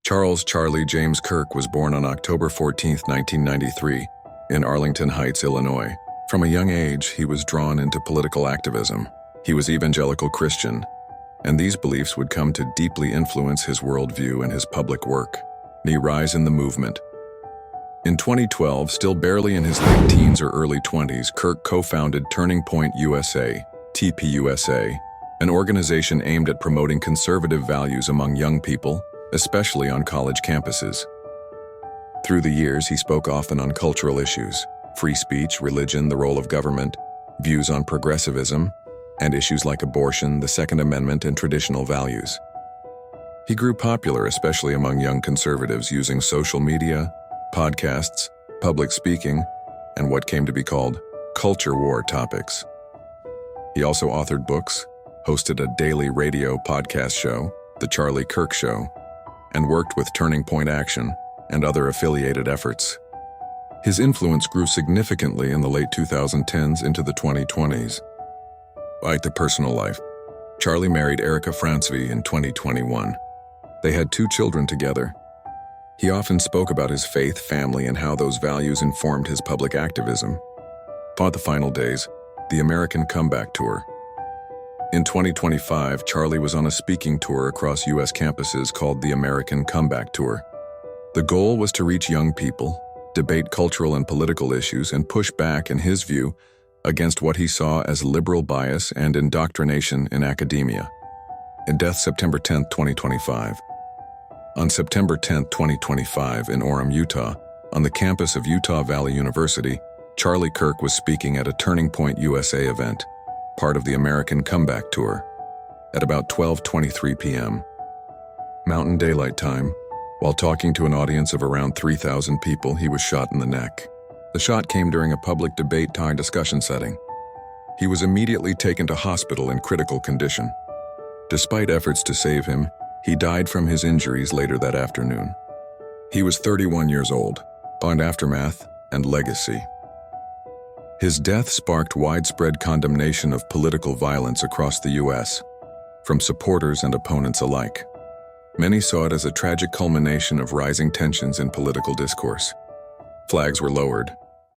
Charles Charlie James Kirk was born on October 14, 1993, in Arlington Heights, Illinois. From a young age, he was drawn into political activism. He was evangelical Christian, and these beliefs would come to deeply influence his worldview and his public work. The rise in the movement. In 2012, still barely in his late teens or early 20s, Kirk co-founded Turning Point USA, TPUSA, an organization aimed at promoting conservative values among young people, especially on college campuses. Through the years, he spoke often on cultural issues, free speech, religion, the role of government, views on progressivism, and issues like abortion, the Second Amendment, and traditional values. He grew popular, especially among young conservatives, using social media, podcasts, public speaking, and what came to be called culture war topics. He also authored books, hosted a daily radio podcast show, The Charlie Kirk Show, and worked with Turning Point Action and other affiliated efforts. His influence grew significantly in the late 2010s into the 2020s. Like the personal life, Charlie married Erica Francevy in 2021. They had 2 children together. He often spoke about his faith, family, and how those values informed his public activism. On the final days, the American Comeback Tour. In 2025, Charlie was on a speaking tour across U.S. campuses called the American Comeback Tour. The goal was to reach young people, debate cultural and political issues, and push back, in his view, against what he saw as liberal bias and indoctrination in academia. In death September 10, 2025. On September 10, 2025, in Orem, Utah, on the campus of Utah Valley University, Charlie Kirk was speaking at a Turning Point USA event, part of the American Comeback Tour, at about 12:23 p.m. Mountain Daylight Time. While talking to an audience of around 3,000 people, he was shot in the neck. The shot came during a public debate-time discussion setting. He was immediately taken to hospital in critical condition. Despite efforts to save him, he died from his injuries later that afternoon. He was 31 years old, on aftermath and legacy. His death sparked widespread condemnation of political violence across the U.S., from supporters and opponents alike. Many saw it as a tragic culmination of rising tensions in political discourse. Flags were lowered,